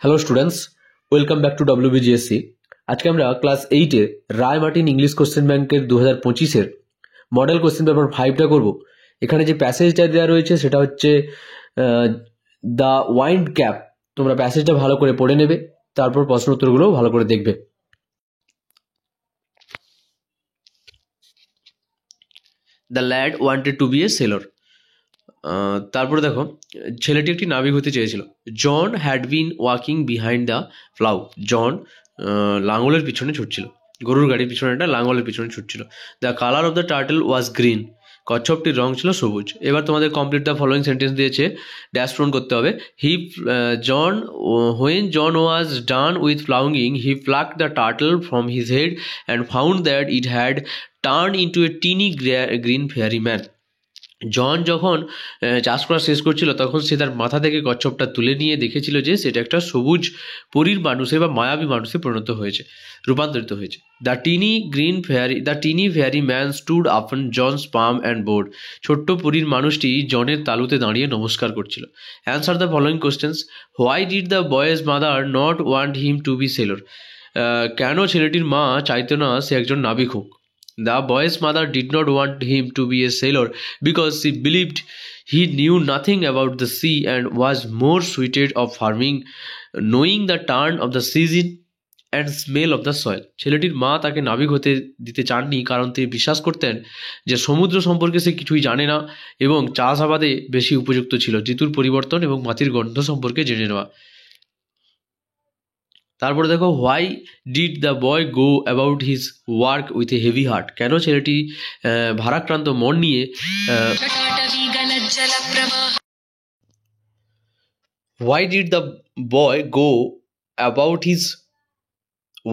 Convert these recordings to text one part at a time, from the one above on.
Hello students, welcome back to WBGSC। আজকে আমরা class 8-এর রায় Martin English question ব্যাংকের 2025-এর model question paper 5টা করব। এখানে যে প্যাসেজটা দেওয়া রয়েছে সেটা হচ্ছে দ্য ওয়াইন্ড ক্যাপ। তোমরা প্যাসেজটা ভালো করে পড়ে নেবে, তারপর প্রশ্ন উত্তরগুলো ভালো করে দেখবে। The lad wanted to be a sailor. তারপরে দেখো, ছেলেটি একটি নাবিক হতে চেয়েছিল। John had been walking behind the plough. John লাঙ্গলের পিছনে ছুটছিল, গরুর গাড়ির পিছনে একটা লাঙ্গলের পিছনে ছুটছিল। The colour of the turtle was green. কচ্ছপটির রং ছিল সবুজ। এবার তোমাদের কমপ্লিট দ্য ফলোয়িং সেন্টেন্স দিয়েছে, ড্যাশ পূরণ করতে হবে। When John was done with ploughing he plucked the turtle from his head and found that it had turn into a tiny green fairy man. John যখন চাষ করা শেষ করছিল তখন সে তার মাথা থেকে কচ্ছপটা তুলে নিয়ে দেখেছিল যে সেটা একটা সবুজ পরীর মানুষে বা মায়াবী মানুষে পরিণত হয়েছে, রূপান্তরিত হয়েছে। The tiny fairy man stood upon John's palm and bowed. ছোট্ট পরীর মানুষটি জনের তালুতে দাঁড়িয়ে নমস্কার করছিল। Answer the following questions. Why did the boy's mother not want him to be sailor. কেন ছেলেটির মা চাইতো না সে একজন নাবিক হোক? The boy's mother did not want him to be a sailor because she believed he knew nothing about the sea and was more suited of farming, knowing the turn of the season and smell of the soil. ছেলেটির মা তাকে নাবিক হতে দিতে চাননি কারণ তিনি বিশ্বাস করতেন যে সমুদ্র সম্পর্কে সে কিছুই জানে না এবং চাষাবাদে বেশি উপযুক্ত ছিল ঋতুর পরিবর্তন এবং মাটির গন্ধ সম্পর্কে জেনে নেওয়া। তারপরে দেখো, why did the boy go about his work with a heavy heart. কেন ছেলেটি ভারাক্রান্ত মন নিয়ে why did the boy go about his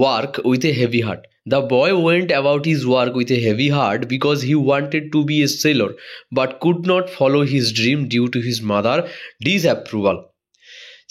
work with a heavy heart. The boy went about his work with a heavy heart because he wanted to be a sailor but could not follow his dream due to his mother's disapproval.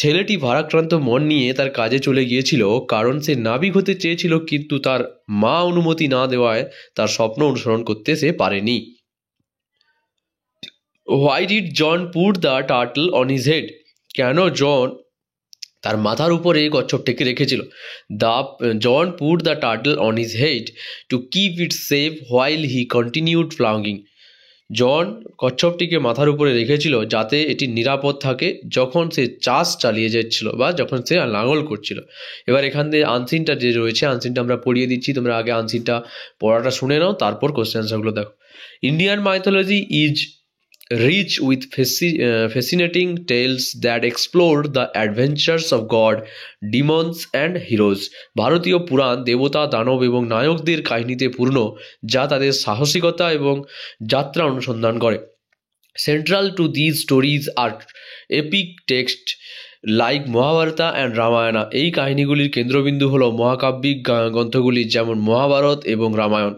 ছেলেটি ভারাক্রান্ত মন নিয়ে তার কাজে চলে গিয়েছিল কারণ সে নাবিক হতে চেয়েছিল, কিন্তু তার মা অনুমতি না দেওয়ায় তার স্বপ্ন অনুসরণ করতে সে পারেনি। Why did John put the turtle on his head. কেন জন তার মাথার উপরে কচ্ছপটিকে রেখেছিল? John put the turtle on his head to keep it safe while he continued ploughing. John কচ্ছপটিকে মাথার উপরে রেখেছিল যাতে এটি নিরাপদ থাকে যখন সে চাষ চালিয়ে যাচ্ছিল বা যখন সে লাঙল করছিল। এবার এখান থেকে আনসিনটা যে রয়েছে, আনসিনটা আমরা পড়িয়ে দিচ্ছি, তোমরা আগে আনসিনটা পড়াটা শুনে নাও, তারপর কোশ্চেন আনসারগুলো দেখো। Indian mythology is rich with fascinating tales that explore the adventures of God, demons and heroes. ভারতীয় পুরাণ দেবতা, দানব এবং নায়কদের কাহিনীতে পূর্ণ যা তাদের সাহসিকতা এবং যাত্রা অনুসন্ধান করে। Central to these stories are epic texts like Mahabharata and Ramayana. এই কাহিনীগুলির কেন্দ্রবিন্দু হল মহাকাব্যিক গ্রন্থগুলি যেমন মহাভারত এবং Ramayana.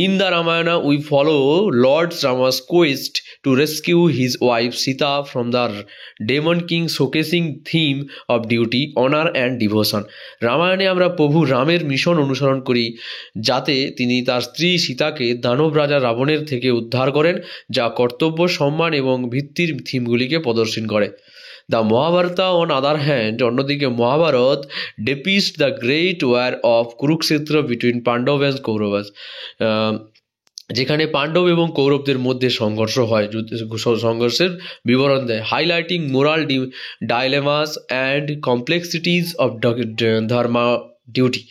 In the Ramayana we follow lord Rama's quest to rescue his wife Sita from the demon king, showcasing theme of duty, honour and devotion. রামায়ণে আমরা প্রভু রামের মিশন অনুসরণ করি যাতে তিনি তার স্ত্রী সীতাকে দানব রাজা রাবণের থেকে উদ্ধার করেন, যা কর্তব্য, সম্মান এবং ভিত্তির থিমগুলিকে প্রদর্শন করে। The Mahabharata on other hand, অন্যদিকে Mahabharata depicts the great war of Kurukshetra between Pandava and Kauravas, যেখানে পাণ্ডব এবং কৌরবদের মধ্যে সংঘর্ষ হয়, সংঘর্ষের বিবরণ দেয়। Highlighting moral dilemmas and complexities of dharma duty,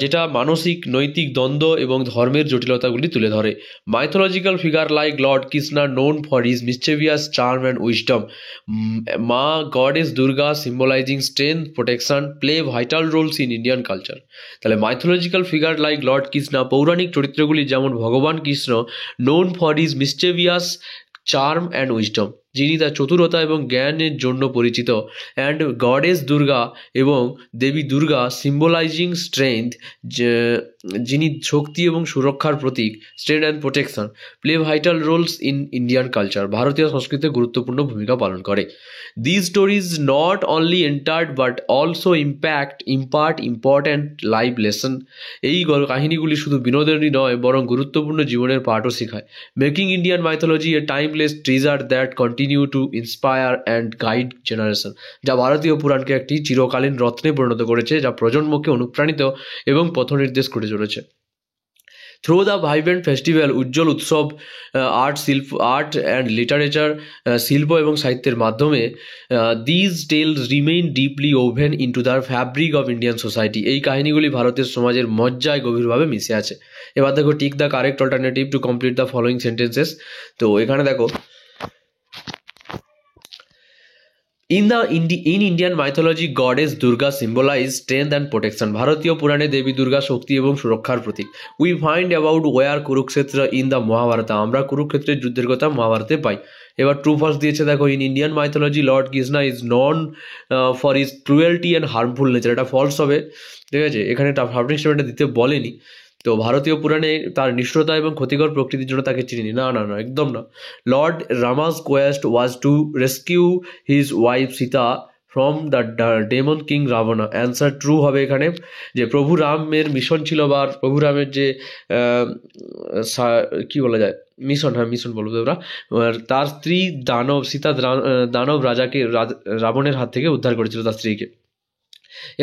যেটা মানসিক নৈতিক দ্বন্দ্ব এবং ধর্মের জটিলতাগুলি তুলে ধরে। Mythological figure like lord Krishna known for his mischievous charm and wisdom, Ma goddess Durga symbolizing strength protection play vital roles in Indian culture. তাহলে mythological figure like lord Krishna, পৌরাণিক চরিত্রগুলি যেমন ভগবান Krishna, known for his mischievous charm and wisdom, যিনি তার চতুরতা এবং জ্ঞানের জন্য পরিচিত, অ্যান্ড গডেস দুর্গা এবং দেবী দুর্গা সিম্বলাইজিং স্ট্রেংথ, যিনি শক্তি এবং সুরক্ষার প্রতীক, strength and protection play vital roles in Indian culture, ভারতীয় সংস্কৃতিতে গুরুত্বপূর্ণ ভূমিকা পালন করে। This stories not only entertain but also impart important life lesson. এই কাহিনীগুলি শুধু বিনোদনই নয় বরং গুরুত্বপূর্ণ জীবনের পাঠও শেখায়। Making Indian mythology A timeless treasure that continue continue to inspire and guide generation, যা ভারতীয় পুরাণকে একটি চিরকালীন রত্নে পরিণত করেছে, যা প্রজন্মকে অনুপ্রাণিত এবং পথনির্দেশ করে চলেছে। থ্রু দ্য ভাইব্রেন্ট ফেস্টিভ্যাল, উজ্জ্বল উৎসব, আর্ট অ্যান্ড লিটারেচার, শিল্প এবং সাহিত্যের মাধ্যমে these tales remain deeply woven into the fabric of Indian society. এই কাহিনীগুলি ভারতের সমাজের মজ্জায় গভীরভাবে মিশে আছে। এবার দেখো tick the correct alternative to complete the following sentences. তো এখানে দেখো In Indian mythology, goddess Durga symbolizes strength and protection. ভারতীয় পুরাণে দেবী দুর্গা শক্তি এবং সুরক্ষার প্রতীক। We find about where Kurukshetra in the Mahabharata. আমরা কুরুক্ষেত্রের যুদ্ধের কথা মহাভারতে পাই। এবার ট্রু ফলস দিয়েছে দেখো, in Indian mythology Lord Krishna is known for is cruelty and harmful nature. এটা ফলস হবে, ঠিক আছে, এখানে সাবমিট স্টেটমেন্টটা দিতে বলেনি। তো ভারতীয় পুরাণে তার নিষ্ঠুরতা এবং ক্ষতিকর প্রকৃতির জন্য তাকে চিনি না, না না একদম না। Lord Rama's quest was to rescue his wife Sita from the demon king Ravana. Answer true হবে এখানে, যে প্রভু রামের মিশন ছিল, বা প্রভু রামের যে কি বলা যায় মিশন, হ্যাঁ মিশন বলবো আমরা, তার স্ত্রী সীতা দানব রাজাকে রাবণের হাত থেকে উদ্ধার করেছিল তার স্ত্রীকে।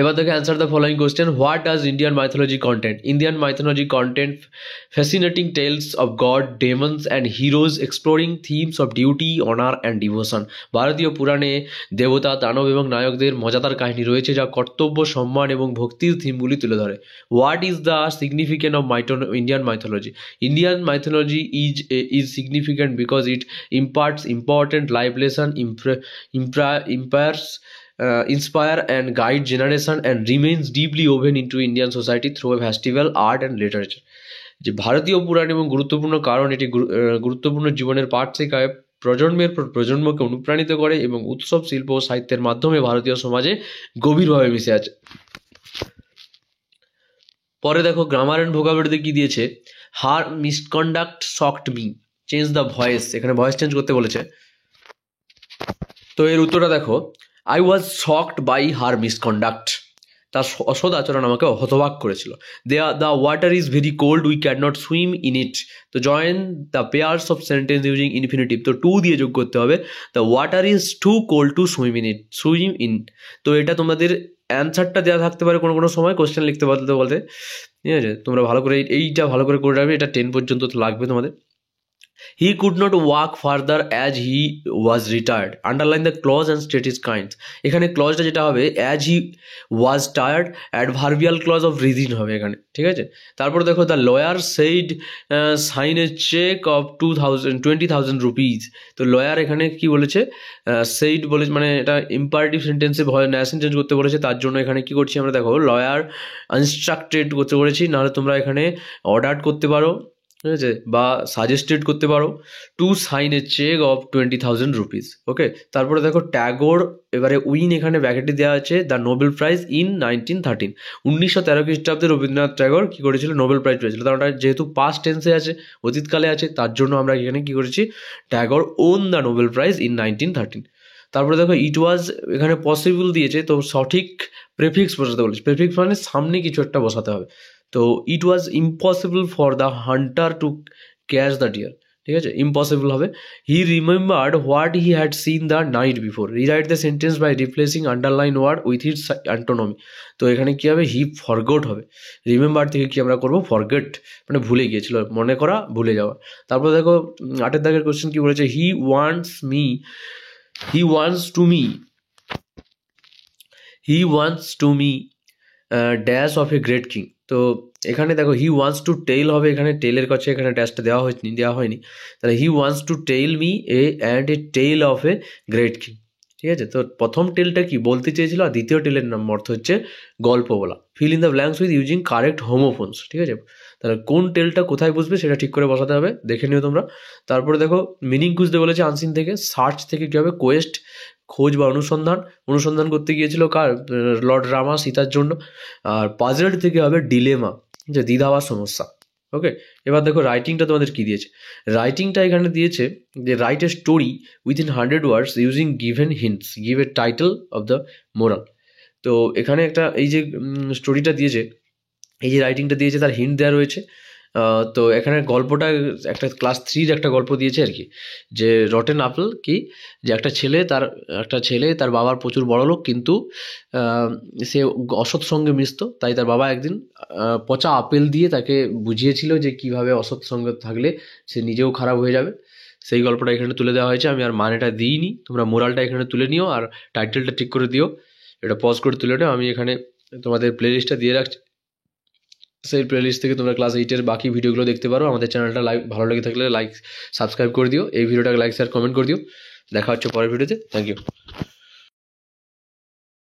এবার দেখো answer the following question. What does Indian mythology content? Indian mythology content fascinating tales of god, demons and heroes exploring themes of duty, honour and devotion. ভারতীয় পুরাণে দেবতা, দানব এবং নায়কদের মজাদার কাহিনী রয়েছে, যা কর্তব্য, সম্মান এবং ভক্তির থিমগুলি তুলে ধরে। What is the significant of Indian mythology? Indian mythology is significant because it imparts important life lesson, inspire and guide generation and remains deeply woven into Indian society through a festival, art and literature. যে ভারতীয় পুরাণ এবং গুরুত্বপূর্ণ কারণ এটি গুরুত্বপূর্ণ জীবনের পাঠ শেখায়, প্রজন্মের পর প্রজন্মকে অনুপ্রাণিত করে এবং উৎসব, শিল্প ও সাহিত্যের মাধ্যমে ভারতীয় সমাজে গভীরভাবে মিশে আছে। পরে দেখো গ্রামার অ্যান্ড ভোকাবুলারিতে কি দিয়েছে, her misconduct shocked me, change the voice, এখানে ভয়েস চেঞ্জ করতে বলেছে। তো এর উত্তরটা দেখো, I was shocked by her misconduct. তার অসৎ আচরণ আমাকে হতবাক করেছিল। The water is very cold, we can not swim in it. তো join the pairs of sentence using infinitive, তো টু দিয়ে যোগ করতে হবে। The water is too cold to swim in. তো এটা তোমাদের অ্যান্সারটা দেওয়া থাকতে পারে কোনো কোনো সময় কোশ্চেন লিখতে বলতে বলতে, ঠিক আছে, তোমরা ভালো করে এইটা ভালো করে রাখবে, এটা 10 পর্যন্ত তো লাগবে তোমাদের। He could not walk further as he was retired. Underline the clause and state his kinds. এখানে ক্লজটা যেটা হবে, as he was tired, adverbial clause of reason হবে এখানে, ঠিক আছে। তারপর দেখো the lawyer said sign a cheque of 20,000 rupees. তো লয়ার এখানে কি বলেছে, সেইড বলেছে, মানে এটা ইম্পারেটিভ সেন্টেন্সে ন্যাশন চেঞ্জ করতে বলেছে, তার জন্য এখানে কি করছি আমরা দেখো, লয়ার ইনস্ট্রাক্টেড করতে বলেছি, নাহলে তোমরা এখানে অর্ডার করতে পারো, ঠিক আছে, বা সাজেস্টেড করতে পারো, to sign a cheque of 20,000 rupees. Okay, তারপরে দেখো ট্যাগোর, এবারে উইন এখানে ব্র্যাকেটে দেওয়া আছে দ্য নোবেল প্রাইজ ইন 1913। 1913 খ্রিস্টাব্দে রবীন্দ্রনাথ ট্যাগর কী করেছিল, নোবেল প্রাইজ পেয়েছিল। কারণ ওটা যেহেতু পাস্ট টেন্সে আছে, অতীতকালে আছে, তার জন্য আমরা এখানে কী করেছি, Tagore won the Nobel prize in 1913। তারপরে দেখো ইট ওয়াজ, এখানে পসিবল দিয়েছে, তো সঠিক প্রেফিক্স বসাতে বলেছে। প্রেফিক্স মানে সামনে কিছু একটা বসাতে হবে। তো it was impossible for the hunter to catch the deer, ঠিক আছে, ইম্পসিবল হবে। He remembered what he had seen the night before. Rewrite the sentence by replacing underline word with its antonymy. তো এখানে কী হবে, হি ফরগট হবে। Remember থেকে কি আমরা করবো, ফরগেট, মানে ভুলে গিয়েছিল, মনে করা, ভুলে যাওয়া। তারপর দেখো 8 দাগের কোশ্চেন কি বলেছে, হি wants to me dash of a great king. তো এখানে দেখো হি ওয়ান্টস টু টেল হবে, এখানে টেলের কাছে এখানে ড্যাশটা দেওয়া হয়নি, তাহলে he wants to tell me and a tale of a great king, ঠিক আছে। তো প্রথম টেলটা কি বলতে চেয়েছিল, আর দ্বিতীয় টেলের নাম অর্থ হচ্ছে গল্প বলা। Fill in the blanks with using correct homophones, ঠিক আছে। তাহলে কোন টেলটা কোথায় বসবে সেটা ঠিক করে বসাতে হবে, দেখে নিও তোমরা। তারপরে দেখো মিনিং খুঁজতে বলেছে আনসিন থেকে, সার্চ থেকে কী হবে, কোয়েস্ট, খোঁজ বা অনুসন্ধান করতে গিয়েছিল কার, লর্ড রামা সীতার জন্য। আর পাজেল থেকে হবে ডিলেমা, যে দ্বিধা বা সমস্যা। ওকে, এবার দেখো রাইটিংটা তোমাদের কি দিয়েছে। রাইটিংটা এখানে দিয়েছে যে write a story within 100 words using given hints, give a title of the moral. তো এখানে একটা এই যে স্টোরিটা দিয়েছে, এই যে রাইটিংটা দিয়েছে তার হিন্ট দেওয়া রয়েছে, তো এখানে গল্পটা একটা ক্লাস 3-র একটা গল্প দিয়েছে আর কি, যে রটেন আপেল কি, যে একটা ছেলে তার বাবার প্রচুর বড়লোক, কিন্তু সে অসৎ সঙ্গে মিশতো, তাই তার বাবা একদিন পচা আপেল দিয়ে তাকে বুঝিয়েছিল যে কিভাবে অসৎ সঙ্গে থাকলে সে নিজেও খারাপ হয়ে যাবে। সেই গল্পটা এখানে তুলে দেওয়া হয়েছে, আমি আর মানেটা দিইনি, তোমরা মোরালটা এখানে তুলে নিও আর টাইটেলটা ঠিক করে দিও, এটা পজ করে তুলে নাও। আমি এখানে তোমাদের প্লেলিস্টটা দিয়ে রাখছি, সেই প্লেলিস্ট থেকে তোমরা ক্লাস 8-এর বাকি ভিডিওগুলো দেখতে পারো। আমাদের চ্যানেলটা ভালো লেগে থাকলে সাবস্ক্রাইব করে দিও, এই ভিডিওটাকে লাইক শেয়ার কমেন্ট করে দিও। দেখা হচ্ছে পরের ভিডিওতে। Thank you.